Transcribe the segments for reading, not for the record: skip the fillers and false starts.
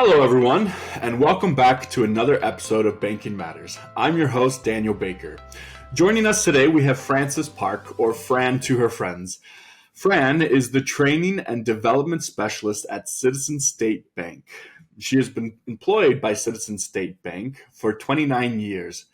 Hello, everyone, and welcome back to another episode of Banking Matters. I'm your host, Daniel Baker. Joining us today, we have Frances Park, or Fran to her friends. Fran is the Training and Development Specialist at Citizen State Bank. She has been employed by Citizen State Bank for 29 years.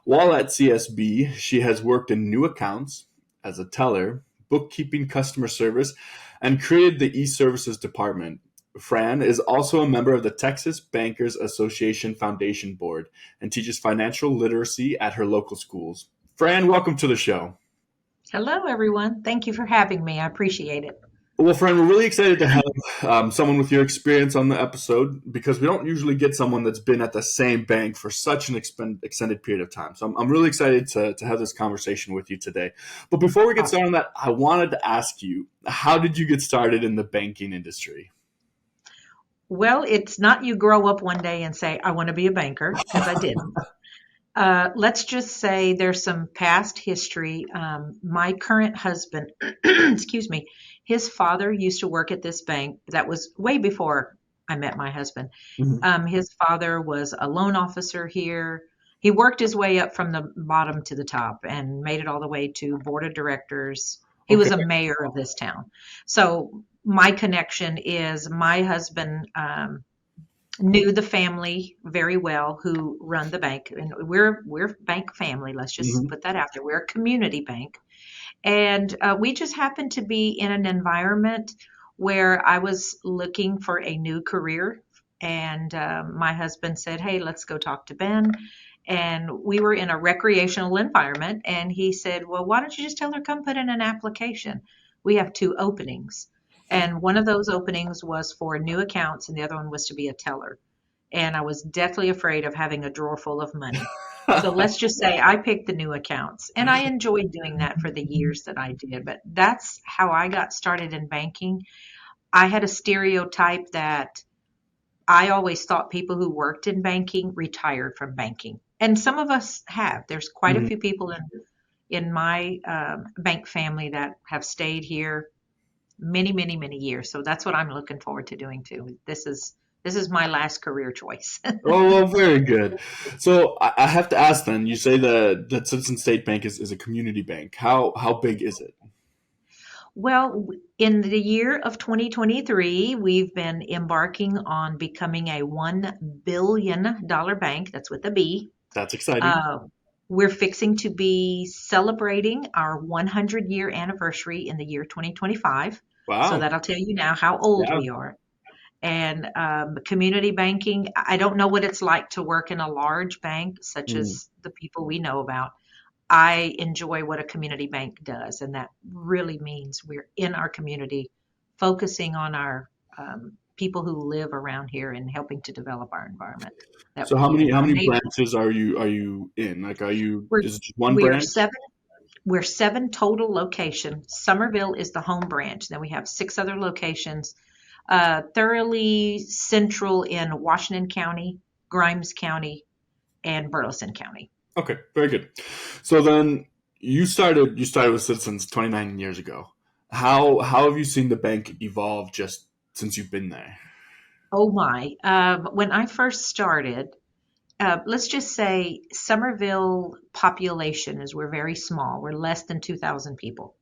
While at CSB, she has worked in new accounts, as a teller, bookkeeping, customer service, and created the e-services department. Fran is also a member of the Texas Bankers Association Foundation Board and teaches financial literacy at her local schools. Fran, welcome to the show. Hello, everyone. Thank you for having me. I appreciate it. Well, Fran, we're really excited to have someone with your experience on the episode because we don't usually get someone that's been at the same bank for such an extended period of time. So I'm really excited to have this conversation with you today. But before we get started on that, I wanted to ask you, how did you get started in the banking industry? Well, it's not you grow up one day and say, I want to be a banker, because I didn't. Let's just say there's some past history. My current husband, excuse me, his father used to work at this bank. That was way before I met my husband. His father was a loan officer here. He worked his way up from the bottom to the top and made it all the way to board of directors. He was a mayor of this town. So my connection is my husband knew the family very well who run the bank, and we're bank family. Let's just put that out there. We're a community bank, and we just happened to be in an environment where I was looking for a new career, and my husband said, "Hey, let's go talk to Ben." And we were in a recreational environment, and he said, "Well, why don't you just tell her come put in an application? We have two openings." And one of those openings was for new accounts, and the other one was to be a teller. And I was deathly afraid of having a drawer full of money. So let's just say I picked the new accounts, and I enjoyed doing that for the years that I did. But that's how I got started in banking. I had a stereotype that I always thought people who worked in banking retired from banking. And some of us have. There's quite a few people in my bank family that have stayed here many, many, many years. So that's what I'm looking forward to doing too. This is my last career choice. Oh, well, very good. So I have to ask then, you say that Citizen State Bank is a community bank. How big is it? Well, in the year of 2023, we've been embarking on becoming a $1 billion bank. That's with a B. That's exciting. We're fixing to be celebrating our 100-year anniversary in the year 2025. Wow. So that'll tell you now how old we are. And community banking, I don't know what it's like to work in a large bank such as the people we know about. I enjoy what a community bank does, and that really means we're in our community, focusing on our people who live around here and helping to develop our environment. So how many branches are you in? Like, is it just one branch? We're seven total locations. Somerville is the home branch. Then we have 6 other locations, thoroughly central in Washington County, Grimes County, and Burleson County. Okay, very good. So then you started with Citizens 29 years ago. How have you seen the bank evolve just since you've been there? Oh my. When I first started, let's just say Somerville population is we're very small. We're less than 2,000 people.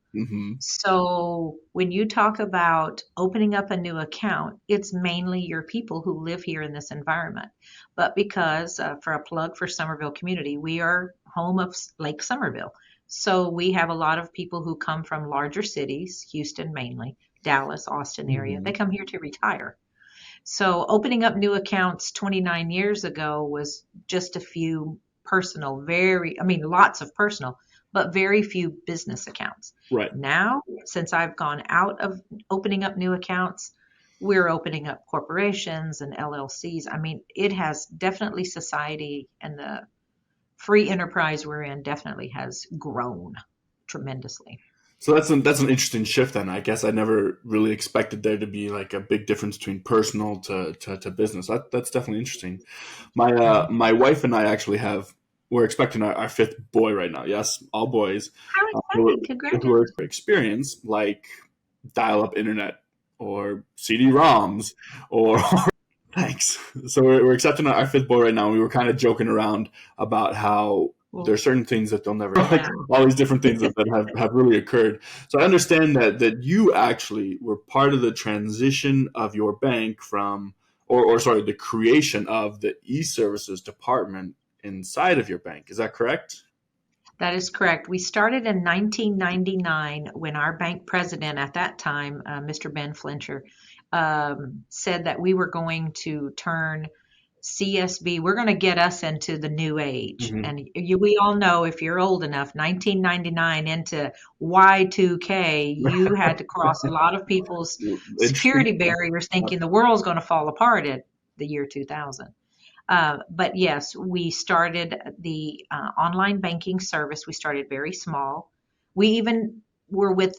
So when you talk about opening up a new account, it's mainly your people who live here in this environment. But because for a plug for Somerville community, we are home of Lake Somerville. So we have a lot of people who come from larger cities, Houston mainly, Dallas, Austin area. They come here to retire. So opening up new accounts 29 years ago was just a few personal, lots of personal, but very few business accounts. Right. Now, since I've gone out of opening up new accounts, we're opening up corporations and LLCs. I mean, it has definitely society and the free enterprise we're in definitely has grown tremendously. So that's an interesting shift then. I guess I never really expected there to be like a big difference between personal to business. That's definitely interesting. My wife and I actually we're expecting our 5th boy right now. Yes, all boys. How exciting. Congratulations. Who are experience like dial-up internet or CD-ROMs or Thanks. So we're accepting our fifth boy right now. We were kind of joking around about how Well, there's certain things that they'll never like yeah. all these different things that have really occurred. So I understand that you actually were part of the transition of your bank from or sorry, the creation of the e-services department inside of your bank. Is that correct? That is correct. We started in 1999 when our bank president at that time, Mr. Ben Flincher, said that we were going to turn CSB, we're going to get us into the new age. Mm-hmm. And we all know if you're old enough, 1999 into Y2K, you had to cross a lot of people's Interesting. security barriers thinking the world's going to fall apart at the year 2000. But yes, we started the online banking service. We started very small. We even were with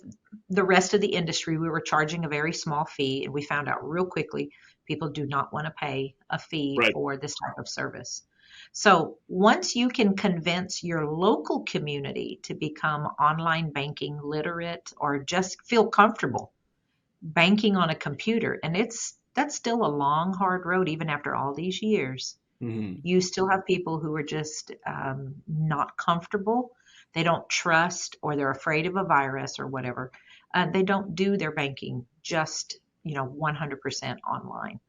the rest of the industry. We were charging a very small fee, and we found out real quickly people do not want to pay a fee Right. for this type of service. So once you can convince your local community to become online banking literate or just feel comfortable banking on a computer, and that's still a long, hard road even after all these years. Mm-hmm. You still have people who are just not comfortable. They don't trust, or they're afraid of a virus or whatever. They don't do their banking just 100% online.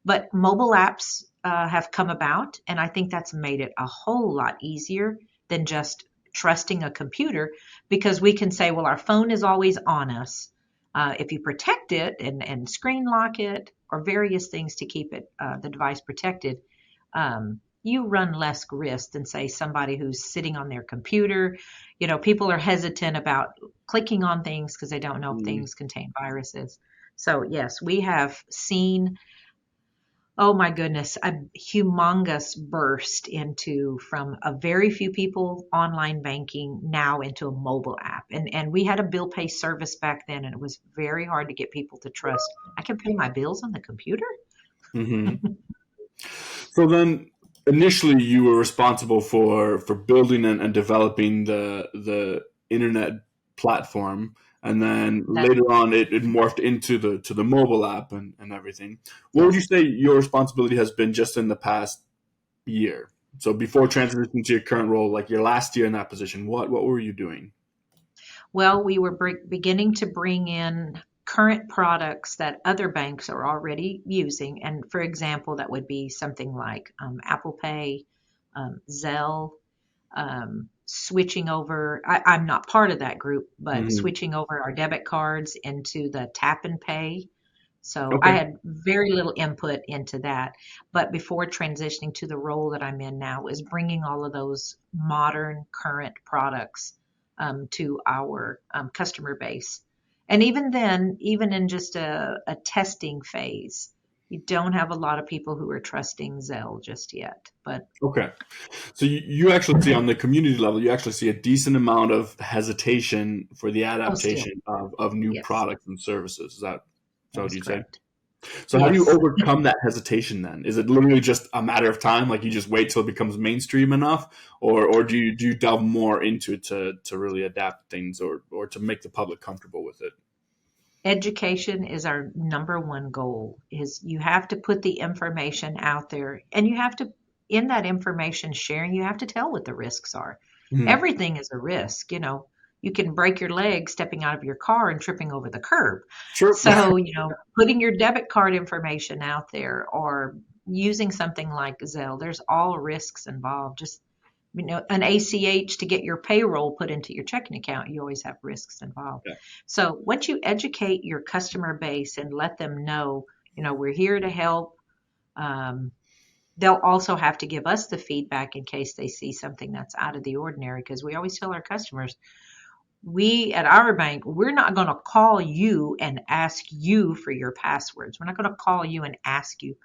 But mobile apps have come about, and I think that's made it a whole lot easier than just trusting a computer because we can say, well, our phone is always on us. If you protect it and screen lock it or various things to keep it the device protected, you run less risk than say somebody who's sitting on their computer. People are hesitant about clicking on things because they don't know if things contain viruses. So yes, we have seen, oh my goodness, a humongous burst into from a very few people online banking now into a mobile app. And we had a bill pay service back then, and it was very hard to get people to trust. I can pay my bills on the computer. Mm-hmm. So then, initially, you were responsible for building and developing the internet platform, and then That later on, it morphed into the mobile app and everything. What would you yes. say your responsibility has been just in the past year? So before transitioning to your current role, like your last year in that position, what were you doing? Well, we were beginning to bring in current products that other banks are already using. And for example, that would be something like Apple Pay, Zelle, switching over. I'm not part of that group, but Hmm. switching over our debit cards into the tap and pay. So I Okay. had very little input into that. But before transitioning to the role that I'm in now, is bringing all of those modern, current products to our customer base. And even then, even in just a testing phase, you don't have a lot of people who are trusting Zelle just yet. But Okay. So you actually see on the community level, you actually see a decent amount of hesitation for the oh, still, adaptation of new yes, products and services. Is that that what is you'd say? correct. So how do you Yes. overcome that hesitation then? Is it literally just a matter of time, like you just wait till it becomes mainstream enough, or do you delve more into it to really adapt things or to make the public comfortable with it? Education is our number one goal. Is you have to put the information out there, and you have to, in that information sharing, you have to tell what the risks are. Mhm. Everything is a risk. You can break your leg stepping out of your car and tripping over the curb. Sure. So, putting your debit card information out there or using something like Zelle, there's all risks involved. Just, an ACH to get your payroll put into your checking account, you always have risks involved. Yeah. So once you educate your customer base and let them know, we're here to help, um, they'll also have to give us the feedback in case they see something that's out of the ordinary. Because we always tell our customers, we at our bank, we're not going to call you and ask you for your passwords. We're not going to call you and ask you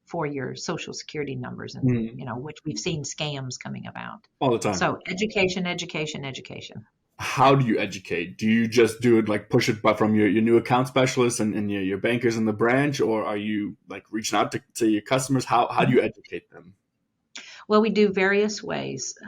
for your social security numbers, and Mhm. which we've seen scams coming about. All the time. So education, education, education. How do you educate? Do you just do it like push it from your new account specialists and your bankers in the branch, or are you like reaching out to your customers? How do you educate them? Well, we do various ways.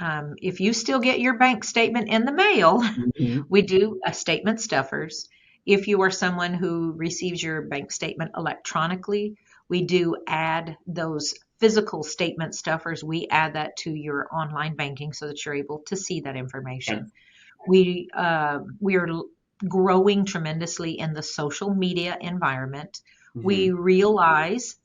If you still get your bank statement in the mail, Mhm. we do a statement stuffers. If you are someone who receives your bank statement electronically, We do add those physical statement stuffers. We add that to your online banking so that you're able to see that Okay. information. We are growing tremendously in the social media environment. Hmm. We realize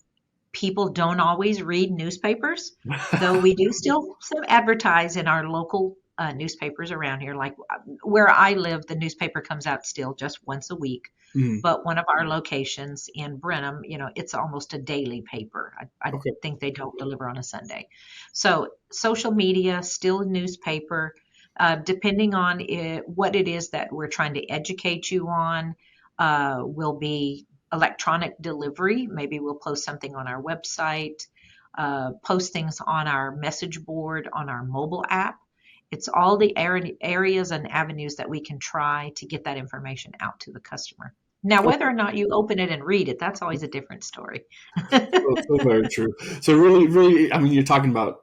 people don't always read newspapers, though we do still advertise in our local newspapers around here. Like where I live, the newspaper comes out still just once a week. Hmm. But one of our locations in Brenham, it's almost a daily paper. I Okay. think they don't deliver on a Sunday. So social media, still newspaper, depending on what it is that we're trying to educate you on, will be electronic delivery. Maybe we'll post something on our website, post things on our message board, on our mobile app. It's all the areas and avenues that we can try to get that information out to the customer. Now, whether or not you open it and read it, that's always a different story. So very true. So really, really, I mean, you're talking about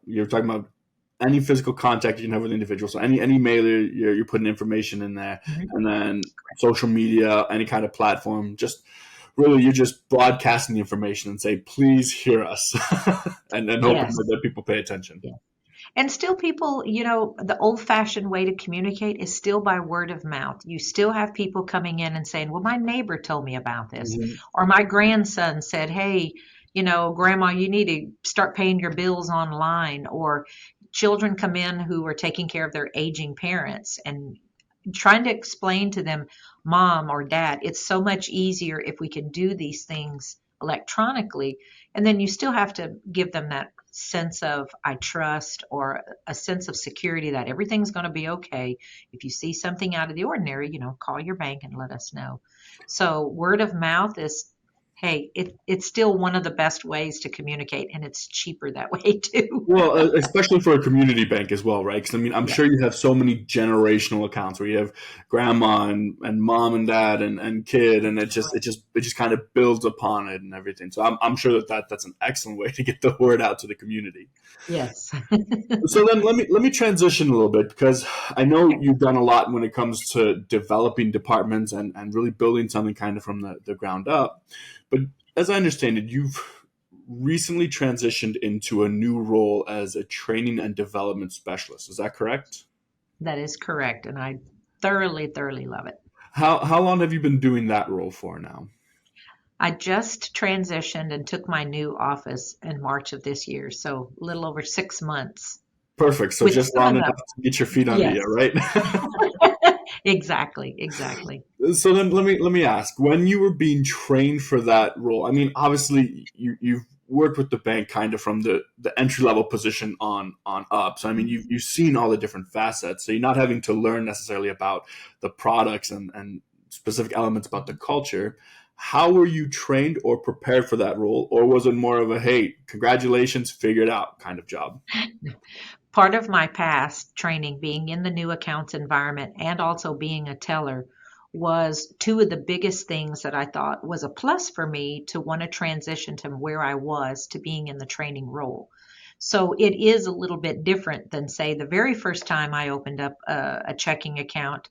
any physical contact you can have with an individual. So any mailer, you're putting information in there, Mhm. and then social media, any kind of platform, just really you're just broadcasting the information and say, please hear us, and hoping Yes. that people pay attention. Yeah. And still, people, the old fashioned way to communicate is still by word of mouth. You still have people coming in and saying, well, my neighbor told me about this. Hmm. Or my grandson said, hey, Grandma, you need to start paying your bills online. Or children come in who are taking care of their aging parents and trying to explain to them, Mom or Dad, it's so much easier if we can do these things electronically. And then you still have to give them that sense of I trust or a sense of security that everything's going to be okay. If you see something out of the ordinary, call your bank and let us know. So word of mouth is, hey, it's still one of the best ways to communicate, and it's cheaper that way too. Well, especially for a community bank as well, right? Because I mean, I'm Yeah. sure you have so many generational accounts where you have grandma and mom and dad and kid, and it just kind of builds upon it and everything. So I'm sure that's an excellent way to get the word out to the community. Yes. So then let me transition a little bit because I know Okay. you've done a lot when it comes to developing departments and really building something kind of from the ground up. But as I understand it, you've recently transitioned into a new role as a training and development specialist. Is that correct? That is correct. And I thoroughly, thoroughly love it. How long have you been doing that role for now? I just transitioned and took my new office in March of this year. So a little over 6 months Perfect. So with just some long of enough the, to get your feet under you, yes, right? exactly, exactly. So then let me ask, when you were being trained for that role, I mean, obviously you've worked with the bank kind of from the entry level position on up. So I mean you've seen all the different facets. So you're not having to learn necessarily about the products and specific elements about the culture. How were you trained or prepared for that role? Or was it more of a hey, congratulations, figure it out kind of job? Part of my past training, being in the new accounts environment and also being a teller, was two of the biggest things that I thought was a plus for me to want to transition to where I was to being in the training role. So it is a little bit different than, say, the very first time I opened up a checking account.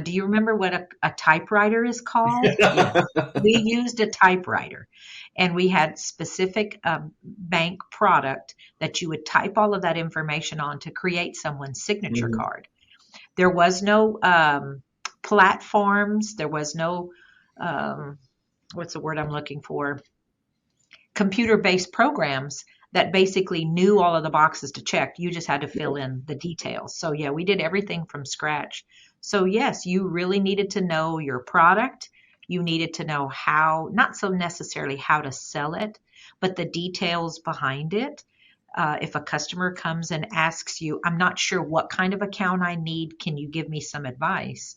Do you remember what a typewriter is called? Yes. We used a typewriter, and we had specific bank product that you would type all of that information on to create someone's signature Mhm. card. There was no platforms. There was no, um, what's the word I'm looking for? Computer based programs that basically knew all of the boxes to check. You just had to fill in the details. So, yeah, we did everything from scratch. So, yes, you really needed to know your product. You needed to know how, not so necessarily how to sell it, but the details behind it. If a customer comes and asks you, I'm not sure what kind of account I need, can you give me some advice?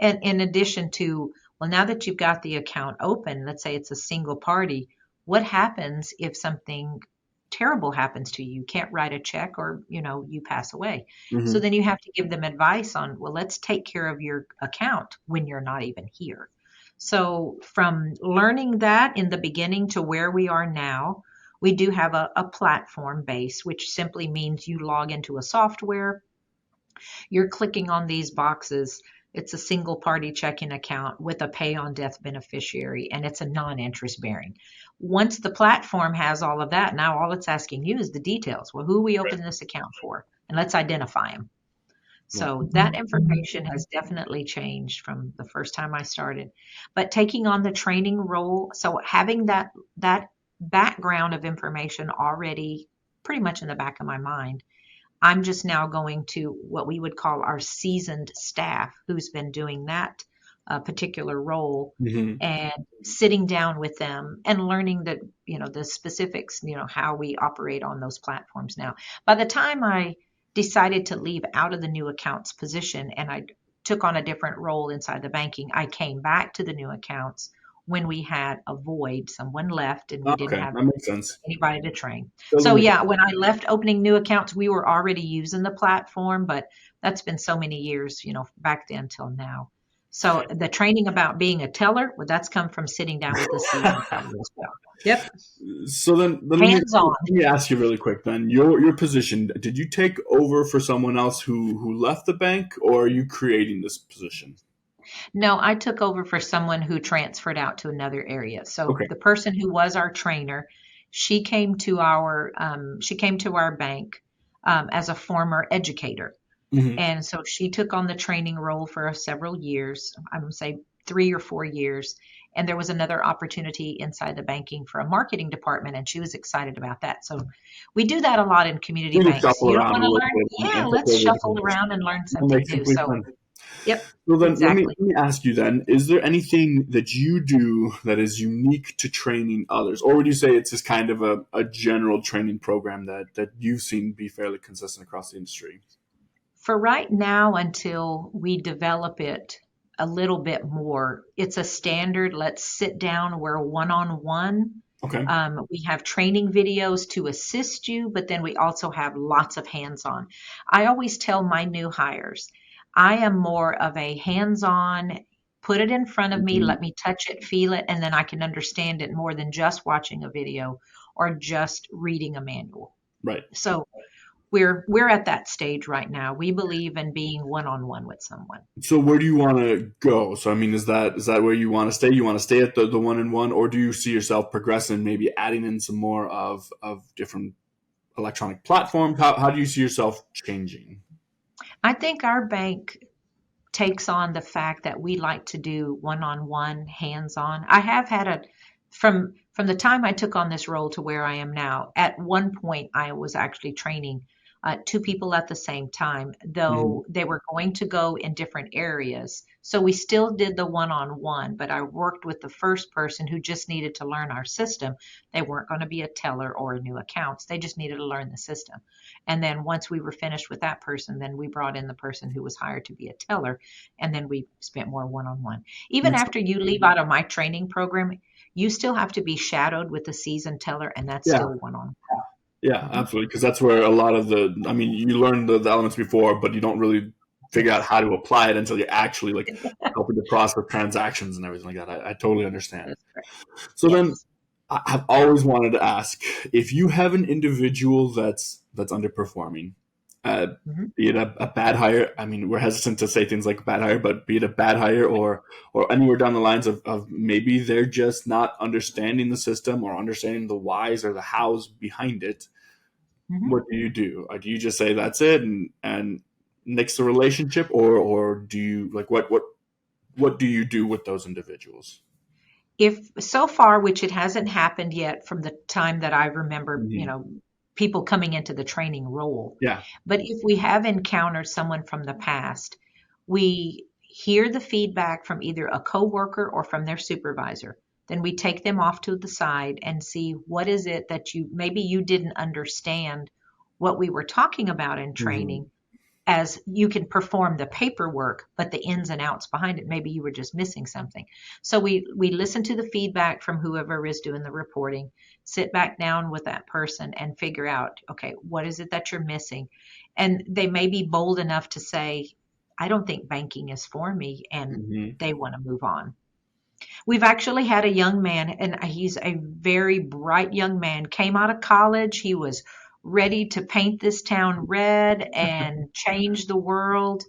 And in addition to, well, now that you've got the account open, let's say it's a single party, what happens if something terrible happens to you? You can't write a check or, you pass away. So Mhm. then you have to give them advice on, well, let's take care of your account when you're not even here. So from learning that in the beginning to where we are now, we do have a platform base, which simply means you log into a software, you're clicking on these boxes It's a single party checking account with a pay on death beneficiary, and it's a non-interest bearing. Once the platform has all of that, now all it's asking you is the details. Well, who are we open this account for? And let's identify them. Right. So that information has definitely changed from the first time I started. But taking on the training role, so having that background of information already pretty much in the back of my mind, I'm just now going to what we would call our seasoned staff who's been doing that particular role Hmm. and sitting down with them and learning the specifics, how we operate on those platforms now. By the time I decided to leave out of the new accounts position and I took on a different role inside the banking, I came back to the new accounts when we had a void, someone left and we didn't Okay, have that makes sense. anybody to train. Doesn't So make yeah, when I left opening new accounts, we were already using the platform, but that's been so many years, back then till now. So the training about being a teller, well, that's come from sitting down with a seasoned teller as well. Yep. So then Hands on. let me ask you really quick then. Your position, did you take over for someone else who left the bank, or are you creating this position? No, I took over for someone who transferred out to another area. So Okay. the person who was our trainer, she came to our bank as a former educator. Hmm. And so she took on the training role for several years, I would say 3 or 4 years. And there was another opportunity inside the banking for a marketing department, and she was excited about that. So we do that a lot in community So you banks. shuffle You don't around want a to little learn? bit Yeah, and take let's over the shuffle position. around and learn That something makes new. complete So, sense. yep, So then exactly. let me ask you then, is there anything that you do that is unique to training others? Or would you say it's just kind of a general training program that you've seen be fairly consistent across the industry? For right now, until we develop it a little bit more, it's a standard. Let's sit down. We're one on one. Okay. We have training videos to assist you, but then we also have lots of hands on. I always tell my new hires, I am more of a hands on, put it in front of me, Mhm. let me touch it, feel it, and then I can understand it more than just watching a video or just reading a manual. Right. So we're at that stage right now. We believe in being one on one with someone. So where do you want to go? So I mean, is that where you want to stay? You want to stay at the one and one, or do you see yourself progressing, maybe adding in some more of different electronic platforms? How do you see yourself changing? I think our bank takes on the fact that we like to do one-on-one, hands-on. I have had from the time I took on this role to where I am now. At one point, I was actually training two people at the same time, Mhm. though they were going to go in different areas. So we still did the one-on-one, but I worked with the first person who just needed to learn our system. They weren't going to be a teller or a new accounts. They just needed to learn the system. And then once we were finished with that person, then we brought in the person who was hired to be a teller, and then we spent more one-on-one. Even Makes after you leave out of my training program, you still have to be shadowed with a seasoned teller, and that's Yeah, still one-on-one. yeah, Mhm. absolutely. Because that's where a lot of I mean, you learn the elements before, but you don't really figure out Yes, how to apply it until you're actually like helping to process transactions and everything like that. I totally understand. that's correct. So then Yes. I've always wanted to ask if you have an individual that's underperforming, uh, Mhm. be it a bad hire. I mean, we're hesitant to say things like bad hire, but be it a bad hire or anywhere down the lines of maybe they're just not understanding the system or understanding the whys or the hows behind it. Mhm. What do you do? Do you just say that's it and nix the relationship, or do you like what do you do with those individuals? If so far, which it hasn't happened yet from the time that I remember, Hmm. people coming into the training role. Yeah. But if we have encountered someone from the past, we hear the feedback from either a coworker or from their supervisor. Then we take them off to the side and see what is it that maybe you didn't understand what we were talking about in Hmm. training, as you can perform the paperwork, but the ins and outs behind it, maybe you were just missing something. So we listen to the feedback from whoever is doing the reporting, sit back down with that person and figure out, okay, what is it that you're missing? And they may be bold enough to say, I don't think banking is for me, and Hmm. they want to move on. We've actually had a young man, and he's a very bright young man, came out of college. He was ready to paint this town red and change the world,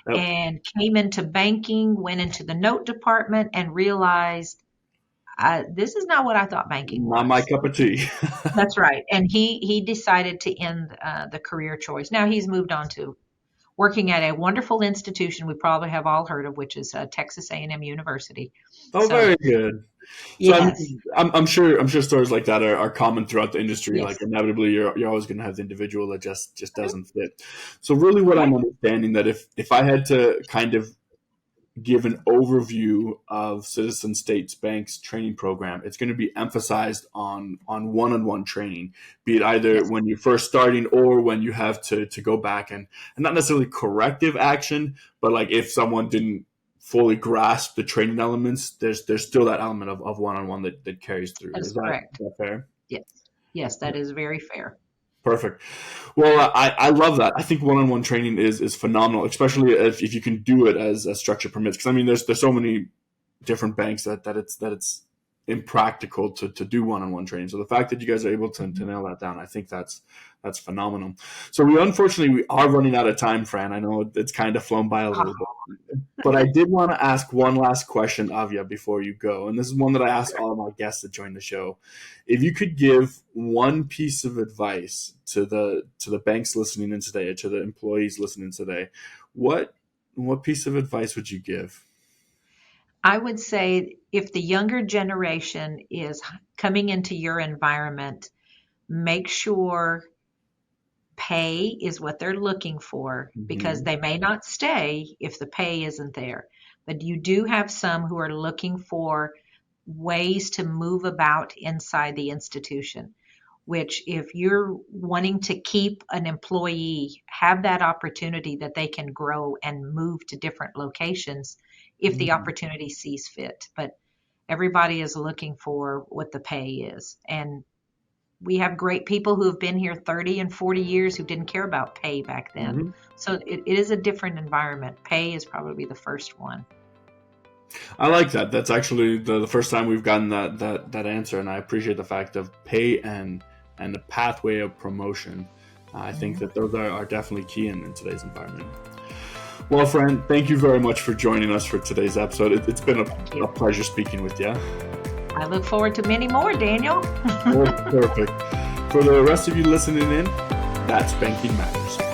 Yep. and came into banking, went into the note department, and realized this is not what I thought banking Not my was. cup of tea. That's right. And he decided to end the career choice. Now he's moved on to working at a wonderful institution we probably have all heard of, which is Texas A&M University. Oh, So very good. So yes, I'm sure stories like that are common throughout the industry. Like yes, inevitably, you're always going to have the individual that just doesn't fit. So really, what I'm right. understanding that if I had to kind of give an overview of Citizen States Bank's training program, it's going to be emphasized on one-on-one training, be it either Yes, when you're first starting or when you have to go back and not necessarily corrective action, but like if someone didn't fully grasp the training elements, there's still that element of one-on-one that carries through. that Is is that, is correct. that fair? Yes, yes, that is very fair. Perfect. Well, I love that. I think one-on-one training is phenomenal, especially if you can do it as structure permits. Because I mean, there's so many different banks that it's impractical to do one-on-one training. So the fact that you guys are able to nail that down, I think that's phenomenal. So we are running out of time, Fran. I know it's kind of flown by a little bit, Oh, but I did want to ask one last question of you before you go, and this is one that I ask sure. all of my guests that join the show. If you could give one piece of advice to the banks listening in today, or to the employees listening today, what what piece of advice would you give? I would say if the younger generation is coming into your environment, make sure pay is what they're looking for, because Hmm. they may not stay if the pay isn't there. But you do have some who are looking for ways to move about inside the institution, which if you're wanting to keep an employee, have that opportunity that they can grow and move to different locations if the Hmm. opportunity sees fit. But everybody is looking for what the pay is. And we have great people who have been here 30 and 40 years who didn't care about pay back then. Hmm. So it is a different environment. Pay is probably the first one. I like that. That's actually the first time we've gotten that answer, and I appreciate the fact of pay and the pathway of promotion. I think Mhm. that those are definitely key in today's environment. Well, friend, thank you very much for joining us for today's episode. It's been Thank a you. pleasure speaking with you. I look forward to many more, Daniel. Well, perfect. For the rest of you listening in, that's Banking Matters.